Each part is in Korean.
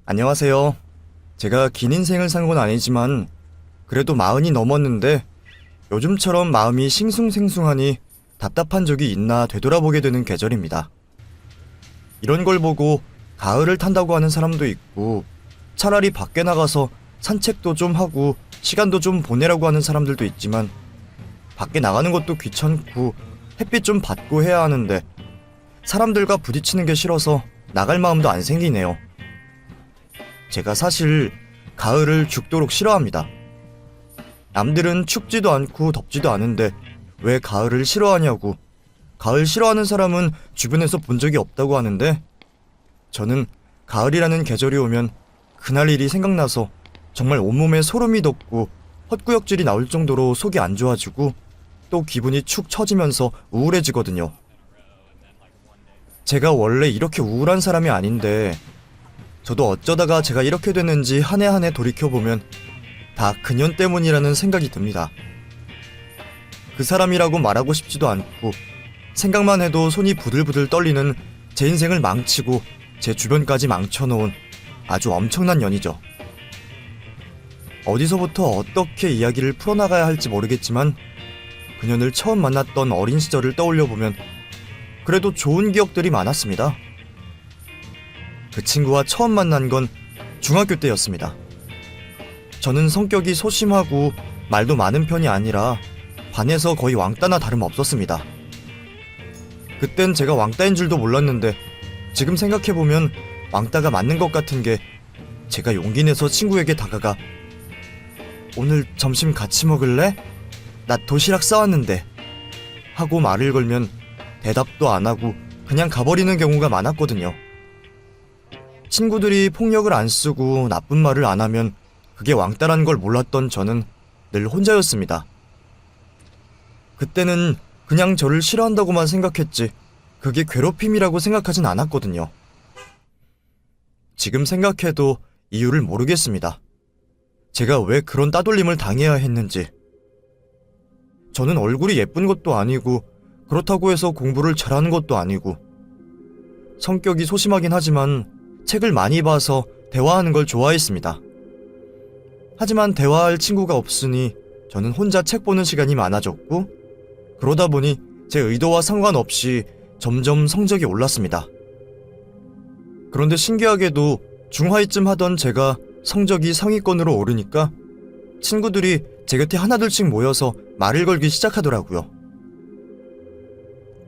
안녕하세요. 제가 긴 인생을 산 건 아니지만 그래도 40이 넘었는데 요즘처럼 마음이 싱숭생숭하니 답답한 적이 있나 되돌아보게 되는 계절입니다. 이런 걸 보고 가을을 탄다고 하는 사람도 있고 차라리 밖에 나가서 산책도 좀 하고 시간도 좀 보내라고 하는 사람들도 있지만 밖에 나가는 것도 귀찮고 햇빛 좀 받고 해야 하는데 사람들과 부딪히는 게 싫어서 나갈 마음도 안 생기네요. 제가 사실 가을을 죽도록 싫어합니다. 남들은 춥지도 않고 덥지도 않은데 왜 가을을 싫어하냐고. 가을 싫어하는 사람은 주변에서 본 적이 없다고 하는데 저는 가을이라는 계절이 오면 그날 일이 생각나서 정말 온몸에 소름이 돋고 헛구역질이 나올 정도로 속이 안 좋아지고 또 기분이 축 처지면서 우울해지거든요. 제가 원래 이렇게 우울한 사람이 아닌데 저도 어쩌다가 제가 이렇게 됐는지 한 해 한 해 돌이켜보면 다 그년 때문이라는 생각이 듭니다. 그 사람이라고 말하고 싶지도 않고 생각만 해도 손이 부들부들 떨리는 제 인생을 망치고 제 주변까지 망쳐놓은 아주 엄청난 년이죠. 어디서부터 어떻게 이야기를 풀어나가야 할지 모르겠지만 그년을 처음 만났던 어린 시절을 떠올려보면 그래도 좋은 기억들이 많았습니다. 그 친구와 처음 만난 건 중학교 때였습니다. 저는 성격이 소심하고 말도 많은 편이 아니라 반에서 거의 왕따나 다름없었습니다. 그땐 제가 왕따인 줄도 몰랐는데 지금 생각해보면 왕따가 맞는 것 같은 게 제가 용기 내서 친구에게 다가가 오늘 점심 같이 먹을래? 나 도시락 싸왔는데 하고 말을 걸면 대답도 안 하고 그냥 가버리는 경우가 많았거든요. 친구들이 폭력을 안 쓰고 나쁜 말을 안 하면 그게 왕따라는 걸 몰랐던 저는 늘 혼자였습니다. 그때는 그냥 저를 싫어한다고만 생각했지 그게 괴롭힘이라고 생각하진 않았거든요. 지금 생각해도 이유를 모르겠습니다. 제가 왜 그런 따돌림을 당해야 했는지. 저는 얼굴이 예쁜 것도 아니고 그렇다고 해서 공부를 잘하는 것도 아니고 성격이 소심하긴 하지만 책을 많이 봐서 대화하는 걸 좋아했습니다. 하지만 대화할 친구가 없으니 저는 혼자 책 보는 시간이 많아졌고 그러다 보니 제 의도와 상관없이 점점 성적이 올랐습니다. 그런데 신기하게도 중하위쯤 하던 제가 성적이 상위권으로 오르니까 친구들이 제 곁에 하나둘씩 모여서 말을 걸기 시작하더라고요.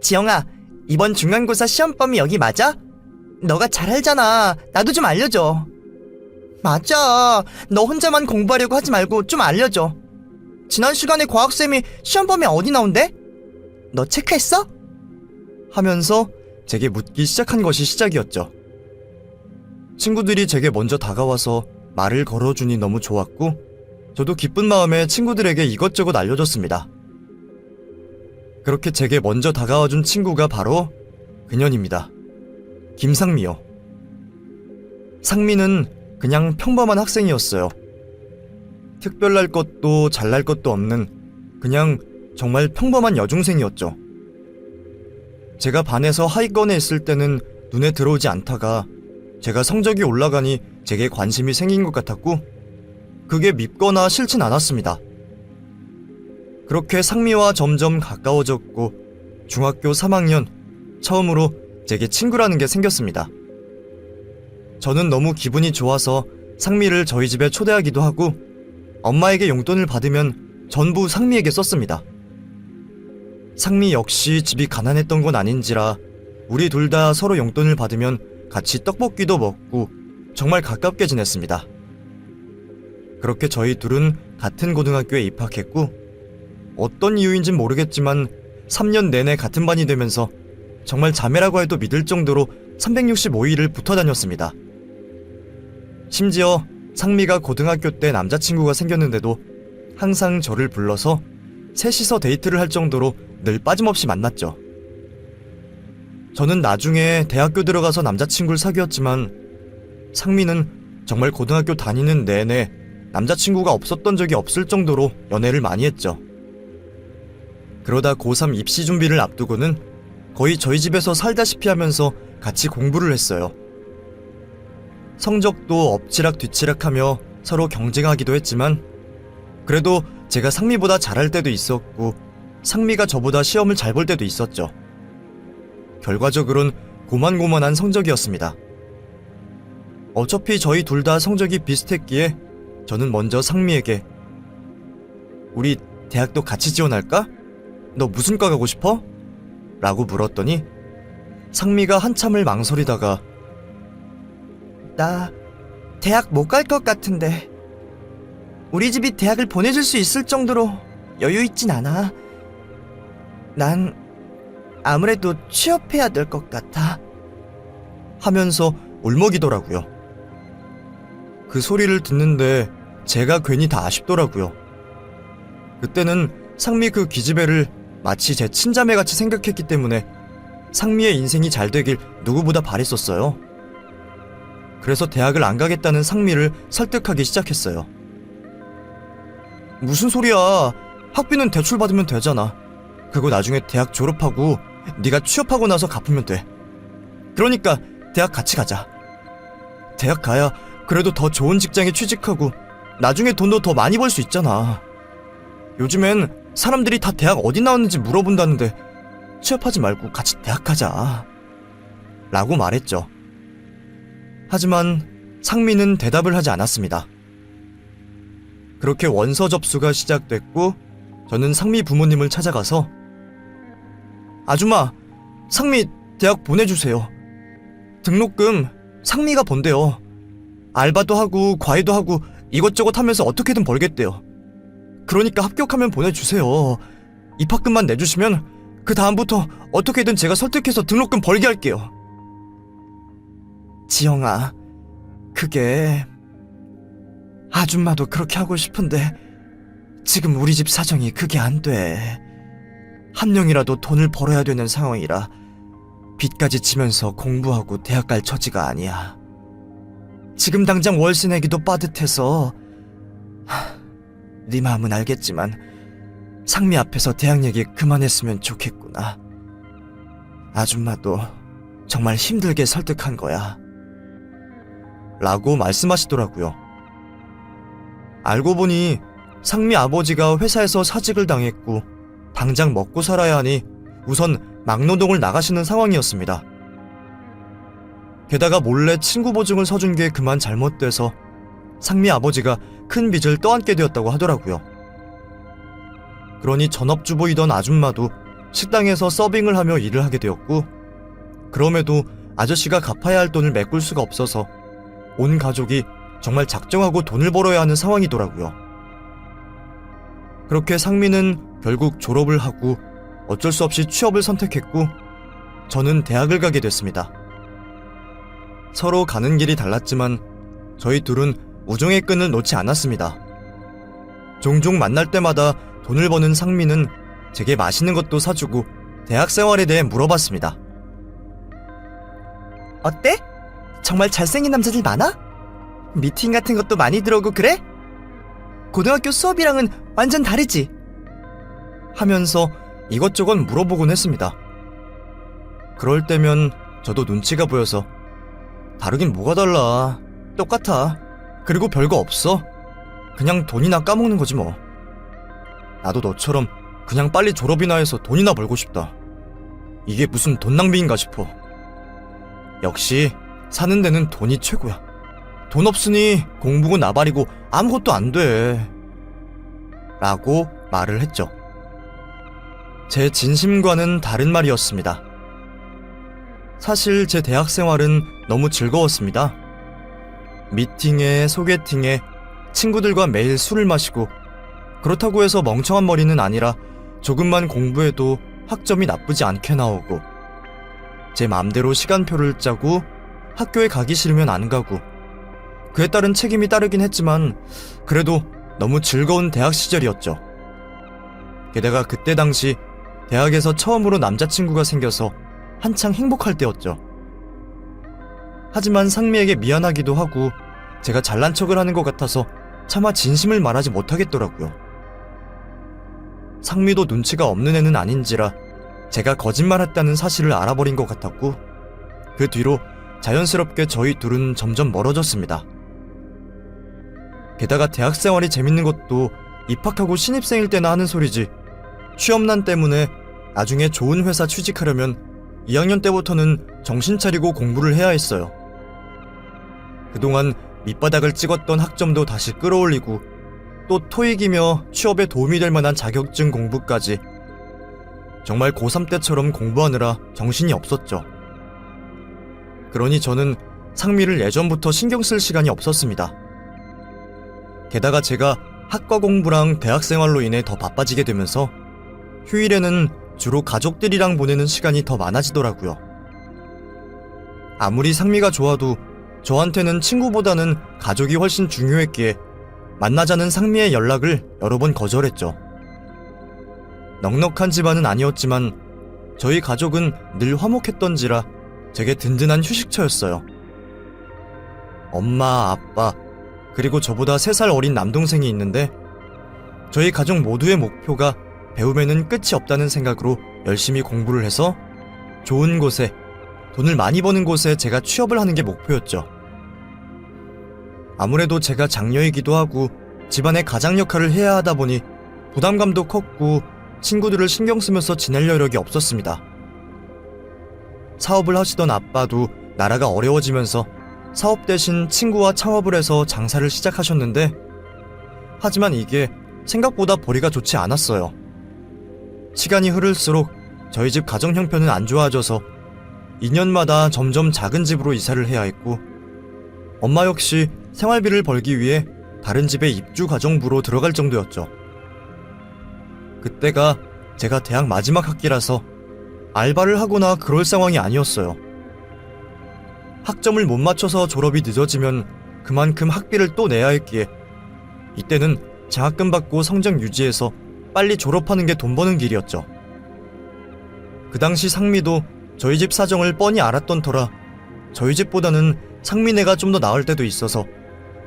지영아, 이번 중간고사 시험범위 여기 맞아? 너가 잘 알잖아. 나도 좀 알려줘. 맞아. 너 혼자만 공부하려고 하지 말고 좀 알려줘. 지난 시간에 과학쌤이 시험범위 어디 나온대? 너 체크했어? 하면서 제게 묻기 시작한 것이 시작이었죠. 친구들이 제게 먼저 다가와서 말을 걸어주니 너무 좋았고 저도 기쁜 마음에 친구들에게 이것저것 알려줬습니다. 그렇게 제게 먼저 다가와준 친구가 바로 그년입니다. 김상미요. 상미는 그냥 평범한 학생이었어요. 특별할 것도 잘날 것도 없는 그냥 정말 평범한 여중생이었죠. 제가 반에서 하위권에 있을 때는 눈에 들어오지 않다가 제가 성적이 올라가니 제게 관심이 생긴 것 같았고 그게 밉거나 싫진 않았습니다. 그렇게 상미와 점점 가까워졌고 중학교 3학년 처음으로 제게 친구라는 게 생겼습니다. 저는 너무 기분이 좋아서 상미를 저희 집에 초대하기도 하고 엄마에게 용돈을 받으면 전부 상미에게 썼습니다. 상미 역시 집이 가난했던 건 아닌지라 우리 둘 다 서로 용돈을 받으면 같이 떡볶이도 먹고 정말 가깝게 지냈습니다. 그렇게 저희 둘은 같은 고등학교에 입학했고 어떤 이유인진 모르겠지만 3년 내내 같은 반이 되면서 정말 자매라고 해도 믿을 정도로 365일을 붙어 다녔습니다. 심지어 상미가 고등학교 때 남자친구가 생겼는데도 항상 저를 불러서 셋이서 데이트를 할 정도로 늘 빠짐없이 만났죠. 저는 나중에 대학교 들어가서 남자친구를 사귀었지만 상미는 정말 고등학교 다니는 내내 남자친구가 없었던 적이 없을 정도로 연애를 많이 했죠. 그러다 고3 입시 준비를 앞두고는 거의 저희 집에서 살다시피 하면서 같이 공부를 했어요. 성적도 엎치락 뒤치락하며 서로 경쟁하기도 했지만 그래도 제가 상미보다 잘할 때도 있었고 상미가 저보다 시험을 잘 볼 때도 있었죠. 결과적으론 고만고만한 성적이었습니다. 어차피 저희 둘 다 성적이 비슷했기에 저는 먼저 상미에게 우리 대학도 같이 지원할까? 너 무슨 과 가고 싶어? 라고 물었더니 상미가 한참을 망설이다가 나 대학 못 갈 것 같은데. 우리 집이 대학을 보내줄 수 있을 정도로 여유 있진 않아. 난 아무래도 취업해야 될 것 같아. 하면서 울먹이더라고요. 그 소리를 듣는데 제가 괜히 다 아쉽더라고요. 그때는 상미 그 기집애를 마치 제 친자매같이 생각했기 때문에 상미의 인생이 잘 되길 누구보다 바랬었어요. 그래서 대학을 안 가겠다는 상미를 설득하기 시작했어요. 무슨 소리야. 학비는 대출 받으면 되잖아. 그리고 나중에 대학 졸업하고 네가 취업하고 나서 갚으면 돼. 그러니까 대학 같이 가자. 대학 가야 그래도 더 좋은 직장에 취직하고 나중에 돈도 더 많이 벌 수 있잖아. 요즘엔 사람들이 다 대학 어디 나왔는지 물어본다는데 취업하지 말고 같이 대학 가자. 라고 말했죠. 하지만 상미는 대답을 하지 않았습니다. 그렇게 원서 접수가 시작됐고 저는 상미 부모님을 찾아가서 아줌마, 상미 대학 보내주세요. 등록금 상미가 번대요. 알바도 하고 과외도 하고 이것저것 하면서 어떻게든 벌겠대요. 그러니까 합격하면 보내주세요. 입학금만 내주시면 그 다음부터 어떻게든 제가 설득해서 등록금 벌게 할게요. 지영아, 그게 아줌마도 그렇게 하고 싶은데 지금 우리 집 사정이 그게 안 돼. 한 명이라도 돈을 벌어야 되는 상황이라 빚까지 지면서 공부하고 대학 갈 처지가 아니야. 지금 당장 월세 내기도 빠듯해서 네 마음은 알겠지만 상미 앞에서 대학 얘기 그만했으면 좋겠구나. 아줌마도 정말 힘들게 설득한 거야. 라고 말씀하시더라고요. 알고 보니 상미 아버지가 회사에서 사직을 당했고 당장 먹고 살아야 하니 우선 막노동을 나가시는 상황이었습니다. 게다가 몰래 친구 보증을 서준 게 그만 잘못돼서 상미 아버지가 큰 빚을 떠안게 되었다고 하더라고요. 그러니 전업주부이던 아줌마도 식당에서 서빙을 하며 일을 하게 되었고 그럼에도 아저씨가 갚아야 할 돈을 메꿀 수가 없어서 온 가족이 정말 작정하고 돈을 벌어야 하는 상황이더라고요. 그렇게 상미는 결국 졸업을 하고 어쩔 수 없이 취업을 선택했고 저는 대학을 가게 됐습니다. 서로 가는 길이 달랐지만 저희 둘은 우정의 끈을 놓지 않았습니다. 종종 만날 때마다 돈을 버는 상미는 제게 맛있는 것도 사주고 대학 생활에 대해 물어봤습니다. 어때? 정말 잘생긴 남자들 많아? 미팅 같은 것도 많이 들어오고 그래? 고등학교 수업이랑은 완전 다르지? 하면서 이것저것 물어보곤 했습니다. 그럴 때면 저도 눈치가 보여서 다르긴 뭐가 달라. 똑같아. 그리고 별거 없어. 그냥 돈이나 까먹는 거지 뭐. 나도 너처럼 그냥 빨리 졸업이나 해서 돈이나 벌고 싶다. 이게 무슨 돈 낭비인가 싶어. 역시 사는 데는 돈이 최고야. 돈 없으니 공부고 나발이고 아무것도 안 돼. 라고 말을 했죠. 제 진심과는 다른 말이었습니다. 사실 제 대학 생활은 너무 즐거웠습니다. 미팅에 소개팅에 친구들과 매일 술을 마시고 그렇다고 해서 멍청한 머리는 아니라 조금만 공부해도 학점이 나쁘지 않게 나오고 제 맘대로 시간표를 짜고 학교에 가기 싫으면 안 가고 그에 따른 책임이 따르긴 했지만 그래도 너무 즐거운 대학 시절이었죠. 게다가 그때 당시 대학에서 처음으로 남자친구가 생겨서 한창 행복할 때였죠. 하지만 상미에게 미안하기도 하고 제가 잘난 척을 하는 것 같아서 차마 진심을 말하지 못하겠더라고요. 상미도 눈치가 없는 애는 아닌지라 제가 거짓말했다는 사실을 알아버린 것 같았고 그 뒤로 자연스럽게 저희 둘은 점점 멀어졌습니다. 게다가 대학 생활이 재밌는 것도 입학하고 신입생일 때나 하는 소리지, 취업난 때문에 나중에 좋은 회사 취직하려면 2학년 때부터는 정신 차리고 공부를 해야 했어요. 그동안 밑바닥을 찍었던 학점도 다시 끌어올리고 또 토익이며 취업에 도움이 될 만한 자격증 공부까지, 정말 고3 때처럼 공부하느라 정신이 없었죠. 그러니 저는 상미를 예전부터 신경 쓸 시간이 없었습니다. 게다가 제가 학과 공부랑 대학생활로 인해 더 바빠지게 되면서 휴일에는 주로 가족들이랑 보내는 시간이 더 많아지더라고요. 아무리 상미가 좋아도 저한테는 친구보다는 가족이 훨씬 중요했기에 만나자는 상미의 연락을 여러 번 거절했죠. 넉넉한 집안은 아니었지만 저희 가족은 늘 화목했던지라 제게 든든한 휴식처였어요. 엄마, 아빠, 그리고 저보다 3살 어린 남동생이 있는데 저희 가족 모두의 목표가 배움에는 끝이 없다는 생각으로 열심히 공부를 해서 좋은 곳에, 돈을 많이 버는 곳에 제가 취업을 하는 게 목표였죠. 아무래도 제가 장녀이기도 하고 집안의 가장 역할을 해야 하다 보니 부담감도 컸고 친구들을 신경 쓰면서 지낼 여력이 없었습니다. 사업을 하시던 아빠도 나라가 어려워지면서 사업 대신 친구와 창업을 해서 장사를 시작하셨는데, 하지만 이게 생각보다 벌이가 좋지 않았어요. 시간이 흐를수록 저희 집 가정 형편은 안 좋아져서 2년마다 점점 작은 집으로 이사를 해야 했고, 엄마 역시 생활비를 벌기 위해 다른 집에 입주 가정부로 들어갈 정도였죠. 그때가 제가 대학 마지막 학기라서 알바를 하거나 그럴 상황이 아니었어요. 학점을 못 맞춰서 졸업이 늦어지면 그만큼 학비를 또 내야 했기에 이때는 장학금 받고 성적 유지해서 빨리 졸업하는 게 돈 버는 길이었죠. 그 당시 상미도 저희 집 사정을 뻔히 알았던 터라 저희 집보다는 상미네가 좀 더 나을 때도 있어서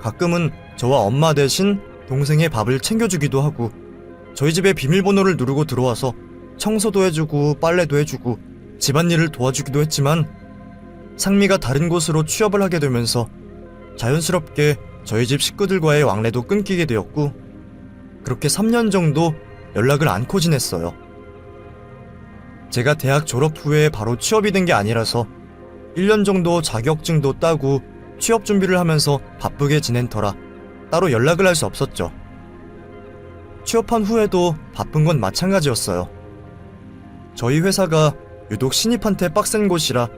가끔은 저와 엄마 대신 동생의 밥을 챙겨주기도 하고, 저희 집에 비밀번호를 누르고 들어와서 청소도 해주고 빨래도 해주고 집안일을 도와주기도 했지만, 상미가 다른 곳으로 취업을 하게 되면서 자연스럽게 저희 집 식구들과의 왕래도 끊기게 되었고, 그렇게 3년 정도 연락을 않고 지냈어요. 제가 대학 졸업 후에 바로 취업이 된 게 아니라서 1년 정도 자격증도 따고 취업 준비를 하면서 바쁘게 지낸 터라 따로 연락을 할 수 없었죠. 취업한 후에도 바쁜 건 마찬가지였어요. 저희 회사가 유독 신입한테 빡센 곳이라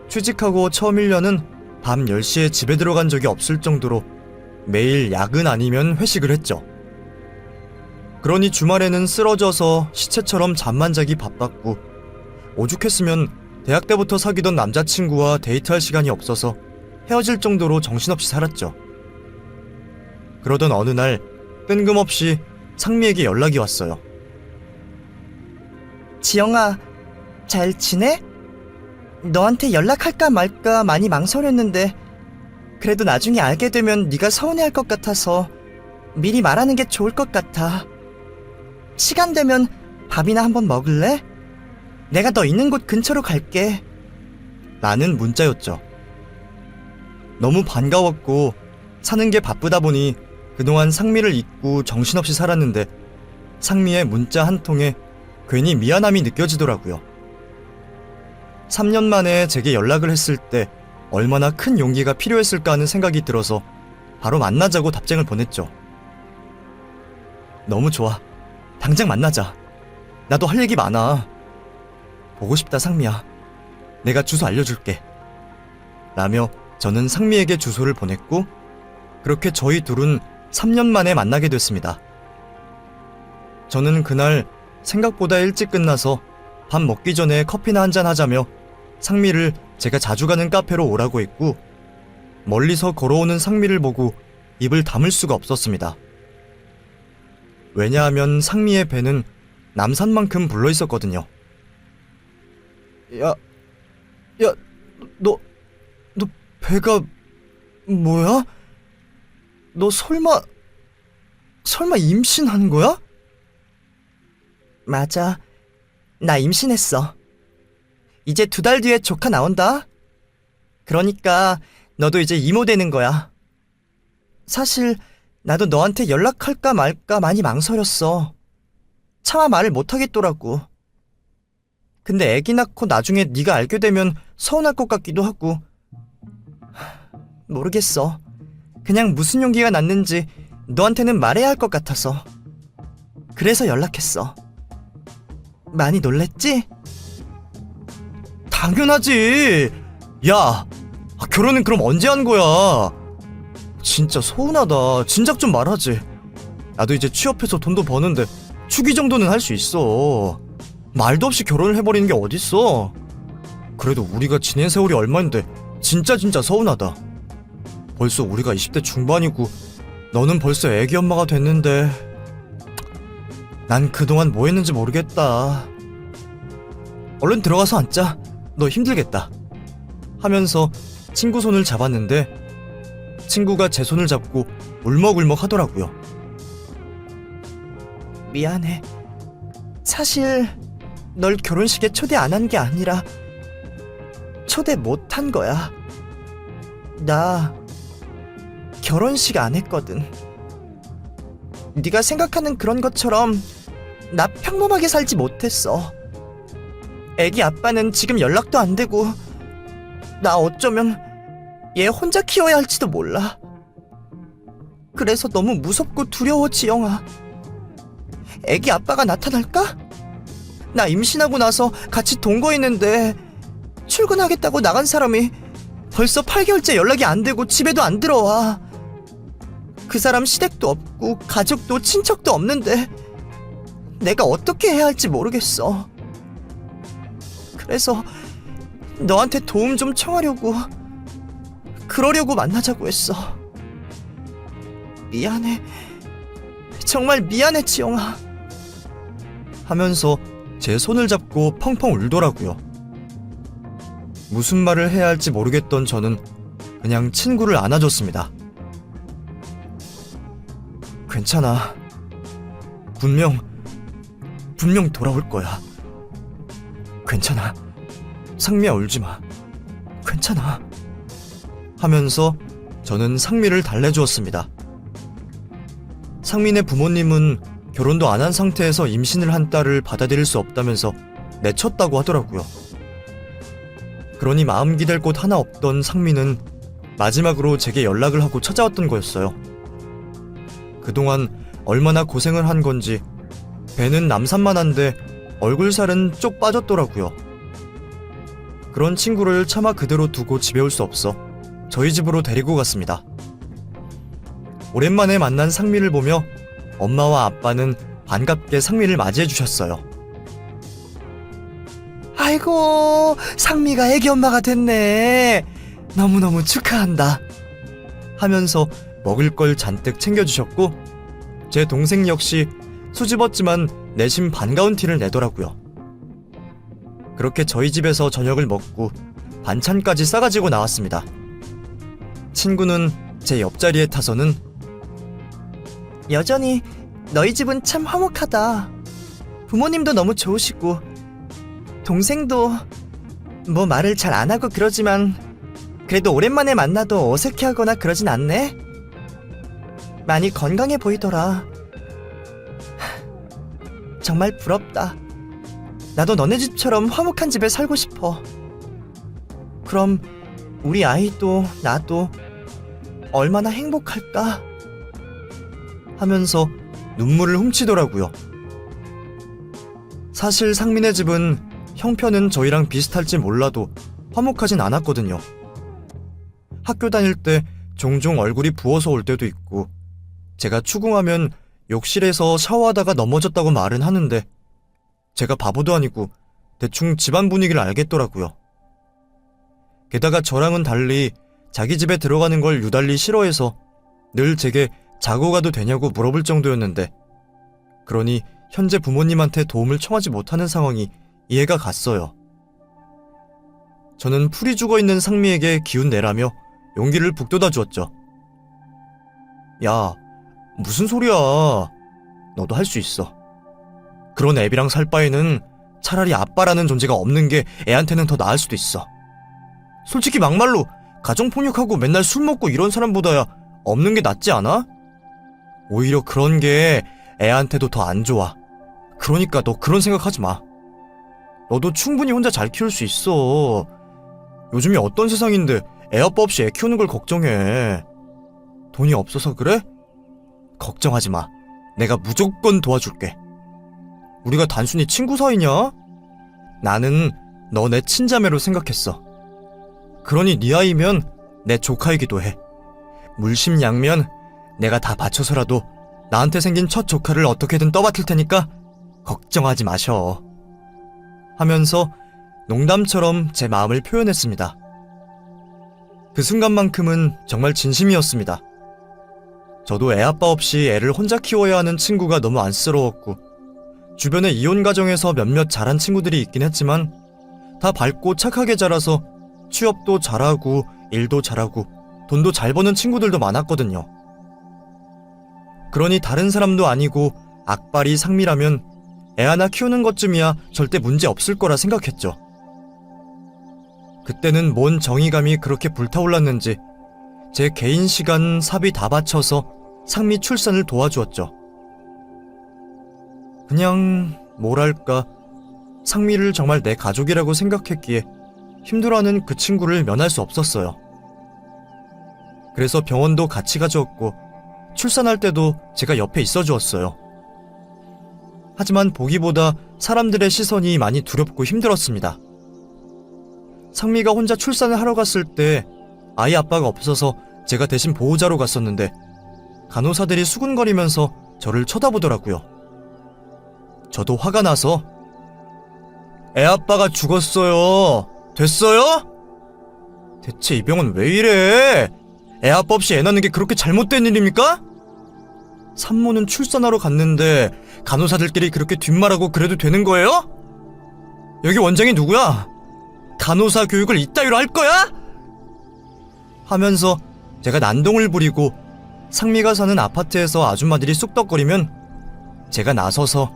취직하고 처음 1년은 밤 10시에 집에 들어간 적이 없을 정도로 매일 야근 아니면 회식을 했죠. 그러니 주말에는 쓰러져서 시체처럼 잠만 자기 바빴고, 오죽했으면 대학 때부터 사귀던 남자친구와 데이트할 시간이 없어서 헤어질 정도로 정신없이 살았죠. 그러던 어느 날 뜬금없이 상미에게 연락이 왔어요. 지영아, 잘 지내? 너한테 연락할까 말까 많이 망설였는데 그래도 나중에 알게 되면 네가 서운해할 것 같아서 미리 말하는 게 좋을 것 같아. 시간 되면 밥이나 한번 먹을래? 내가 너 있는 곳 근처로 갈게. 라는 문자였죠. 너무 반가웠고 사는 게 바쁘다 보니 그동안 상미를 잊고 정신없이 살았는데, 상미의 문자 한 통에 괜히 미안함이 느껴지더라고요. 3년 만에 제게 연락을 했을 때 얼마나 큰 용기가 필요했을까 하는 생각이 들어서 바로 만나자고 답장을 보냈죠. 너무 좋아. 당장 만나자. 나도 할 얘기 많아. 보고 싶다 상미야. 내가 주소 알려줄게. 라며 저는 상미에게 주소를 보냈고, 그렇게 저희 둘은 3년 만에 만나게 됐습니다. 저는 그날 생각보다 일찍 끝나서 밥 먹기 전에 커피나 한잔 하자며 상미를 제가 자주 가는 카페로 오라고 했고, 멀리서 걸어오는 상미를 보고 입을 다물 수가 없었습니다. 왜냐하면 상미의 배는 남산만큼 불러 있었거든요. 야, 너 배가 뭐야? 너 설마 임신한 거야? 맞아. 나 임신했어. 이제 2달 뒤에 조카 나온다. 그러니까 너도 이제 이모 되는 거야. 사실 나도 너한테 연락할까 말까 많이 망설였어. 차마 말을 못하겠더라고. 근데 애기 낳고 나중에 네가 알게 되면 서운할 것 같기도 하고. 모르겠어. 그냥 무슨 용기가 났는지 너한테는 말해야 할 것 같아서. 그래서 연락했어. 많이 놀랬지? 당연하지. 야, 결혼은 그럼 언제 한 거야? 진짜 서운하다. 진작 좀 말하지. 나도 이제 취업해서 돈도 버는데 축의 정도는 할 수 있어. 말도 없이 결혼을 해버리는 게 어딨어. 그래도 우리가 지낸 세월이 얼마인데 진짜 서운하다. 벌써 우리가 20대 중반이고 너는 벌써 애기 엄마가 됐는데 난 그동안 뭐 했는지 모르겠다. 얼른 들어가서 앉자. 너 힘들겠다. 하면서 친구 손을 잡았는데 친구가 제 손을 잡고 울먹울먹 하더라고요. 미안해. 사실 널 결혼식에 초대 안 한 게 아니라 초대 못 한 거야. 나 결혼식 안 했거든. 네가 생각하는 그런 것처럼 나 평범하게 살지 못했어. 애기 아빠는 지금 연락도 안 되고 나 어쩌면 얘 혼자 키워야 할지도 몰라. 그래서 너무 무섭고 두려워, 지영아. 애기 아빠가 나타날까? 나 임신하고 나서 같이 동거했는데 출근하겠다고 나간 사람이 벌써 8개월째 연락이 안 되고 집에도 안 들어와. 그 사람 시댁도 없고 가족도 친척도 없는데 내가 어떻게 해야 할지 모르겠어. 그래서 너한테 도움 좀 청하려고, 그러려고 만나자고 했어. 미안해. 정말 미안해, 지영아. 하면서 제 손을 잡고 펑펑 울더라고요. 무슨 말을 해야 할지 모르겠던 저는 그냥 친구를 안아줬습니다. 괜찮아. 분명 돌아올 거야. 괜찮아. 상미야, 울지 마. 괜찮아. 하면서 저는 상미를 달래주었습니다. 상민의 부모님은 결혼도 안 한 상태에서 임신을 한 딸을 받아들일 수 없다면서 내쳤다고 하더라고요. 그러니 마음 기댈 곳 하나 없던 상민은 마지막으로 제게 연락을 하고 찾아왔던 거였어요. 그동안 얼마나 고생을 한 건지 배는 남산만한데 얼굴살은 쪽 빠졌더라고요. 그런 친구를 차마 그대로 두고 집에 올 수 없어 저희 집으로 데리고 갔습니다. 오랜만에 만난 상미를 보며 엄마와 아빠는 반갑게 상미를 맞이해 주셨어요. 아이고, 상미가 애기 엄마가 됐네. 너무너무 축하한다. 하면서 먹을 걸 잔뜩 챙겨주셨고 제 동생 역시 수줍었지만 내심 반가운 티를 내더라고요. 그렇게 저희 집에서 저녁을 먹고 반찬까지 싸가지고 나왔습니다. 친구는 제 옆자리에 타서는 여전히 너희 집은 참 화목하다. 부모님도 너무 좋으시고 동생도 뭐 말을 잘 안 하고 그러지만 그래도 오랜만에 만나도 어색해하거나 그러진 않네. 많이 건강해 보이더라. 정말 부럽다. 나도 너네 집처럼 화목한 집에 살고 싶어. 그럼 우리 아이도 나도 얼마나 행복할까? 하면서 눈물을 훔치더라고요. 사실 상민의 집은 형편은 저희랑 비슷할지 몰라도 화목하진 않았거든요. 학교 다닐 때 종종 얼굴이 부어서 올 때도 있고 제가 추궁하면 욕실에서 샤워하다가 넘어졌다고 말은 하는데 제가 바보도 아니고 대충 집안 분위기를 알겠더라고요. 게다가 저랑은 달리 자기 집에 들어가는 걸 유달리 싫어해서 늘 제게 자고 가도 되냐고 물어볼 정도였는데 그러니 현재 부모님한테 도움을 청하지 못하는 상황이 이해가 갔어요. 저는 풀이 죽어있는 상미에게 기운 내라며 용기를 북돋아 주었죠. 야, 무슨 소리야. 너도 할 수 있어. 그런 애비랑 살 바에는 차라리 아빠라는 존재가 없는 게 애한테는 더 나을 수도 있어. 솔직히 막말로 가정폭력하고 맨날 술 먹고 이런 사람보다야 없는 게 낫지 않아? 오히려 그런 게 애한테도 더 안 좋아. 그러니까 너 그런 생각하지 마. 너도 충분히 혼자 잘 키울 수 있어. 요즘이 어떤 세상인데 애 아빠 없이 애 키우는 걸 걱정해. 돈이 없어서 그래? 걱정하지 마. 내가 무조건 도와줄게. 우리가 단순히 친구 사이냐? 나는 너 내 친자매로 생각했어. 그러니 네 아이면 내 조카이기도 해. 물심양면 내가 다 바쳐서라도 나한테 생긴 첫 조카를 어떻게든 떠받을 테니까 걱정하지 마셔. 하면서 농담처럼 제 마음을 표현했습니다. 그 순간만큼은 정말 진심이었습니다. 저도 애 아빠 없이 애를 혼자 키워야 하는 친구가 너무 안쓰러웠고, 주변에 이혼 가정에서 몇몇 잘한 친구들이 있긴 했지만 다 밝고 착하게 자라서 취업도 잘하고 일도 잘하고 돈도 잘 버는 친구들도 많았거든요. 그러니 다른 사람도 아니고 악바리 상미라면 애 하나 키우는 것쯤이야 절대 문제 없을 거라 생각했죠. 그때는 뭔 정의감이 그렇게 불타올랐는지 제 개인 시간 사비 다 바쳐서 상미 출산을 도와주었죠. 그냥 뭐랄까, 상미를 정말 내 가족이라고 생각했기에 힘들어하는 그 친구를 면할 수 없었어요. 그래서 병원도 같이 가주었고 출산할 때도 제가 옆에 있어 주었어요. 하지만 보기보다 사람들의 시선이 많이 두렵고 힘들었습니다. 상미가 혼자 출산을 하러 갔을 때 아이 아빠가 없어서 제가 대신 보호자로 갔었는데 간호사들이 수군거리면서 저를 쳐다보더라고요. 저도 화가 나서 애 아빠가 죽었어요. 됐어요? 대체 이 병은 왜 이래? 애 아빠 없이 애 낳는 게 그렇게 잘못된 일입니까? 산모는 출산하러 갔는데 간호사들끼리 그렇게 뒷말하고 그래도 되는 거예요? 여기 원장이 누구야? 간호사 교육을 이따위로 할 거야? 하면서 제가 난동을 부리고 상미가 사는 아파트에서 아줌마들이 쑥덕거리면 제가 나서서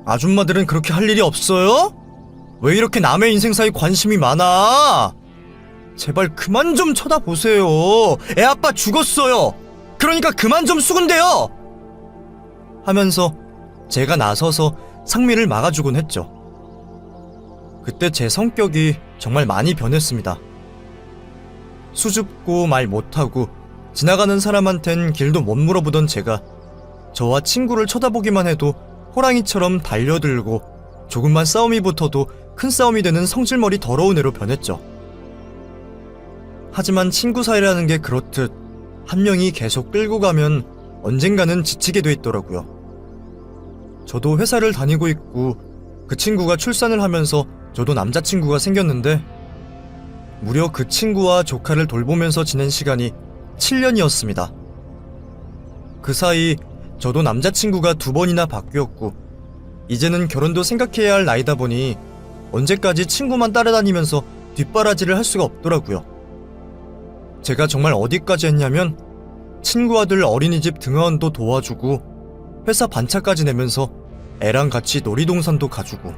아줌마들은 그렇게 할 일이 없어요? 왜 이렇게 남의 인생사에 관심이 많아? 제발 그만 좀 쳐다보세요. 애 아빠 죽었어요. 그러니까 그만 좀 수군대요. 하면서 제가 나서서 상미를 막아주곤 했죠. 그때 제 성격이 정말 많이 변했습니다. 수줍고 말 못하고 지나가는 사람한텐 길도 못 물어보던 제가 저와 친구를 쳐다보기만 해도 호랑이처럼 달려들고 조금만 싸움이 붙어도 큰 싸움이 되는 성질머리 더러운 애로 변했죠. 하지만 친구 사이라는 게 그렇듯 한 명이 계속 끌고 가면 언젠가는 지치게 돼 있더라고요. 저도 회사를 다니고 있고 그 친구가 출산을 하면서 저도 남자친구가 생겼는데 무려 그 친구와 조카를 돌보면서 지낸 시간이 7년이었습니다. 그 사이 저도 남자친구가 2번이나 바뀌었고 이제는 결혼도 생각해야 할 나이다 보니 언제까지 친구만 따라다니면서 뒷바라지를 할 수가 없더라고요. 제가 정말 어디까지 했냐면 친구 아들 어린이집 등하원도 도와주고 회사 반차까지 내면서 애랑 같이 놀이동산도 가주고,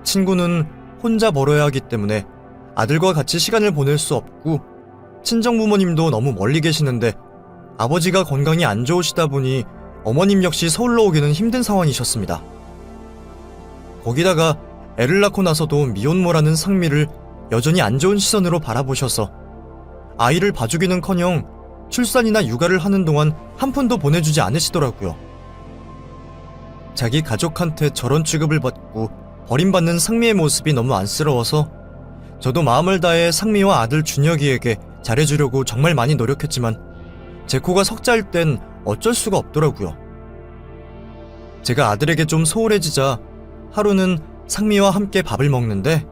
친구는 혼자 벌어야 하기 때문에 아들과 같이 시간을 보낼 수 없고 친정 부모님도 너무 멀리 계시는데 아버지가 건강이 안 좋으시다 보니 어머님 역시 서울로 오기는 힘든 상황이셨습니다. 거기다가 애를 낳고 나서도 미혼모라는 상미를 여전히 안 좋은 시선으로 바라보셔서 아이를 봐주기는커녕 출산이나 육아를 하는 동안 한 푼도 보내주지 않으시더라고요. 자기 가족한테 저런 취급을 받고 버림받는 상미의 모습이 너무 안쓰러워서 저도 마음을 다해 상미와 아들 준혁이에게 잘해주려고 정말 많이 노력했지만 제 코가 석자일 땐 어쩔 수가 없더라고요. 제가 아들에게 좀 소홀해지자 하루는 상미와 함께 밥을 먹는데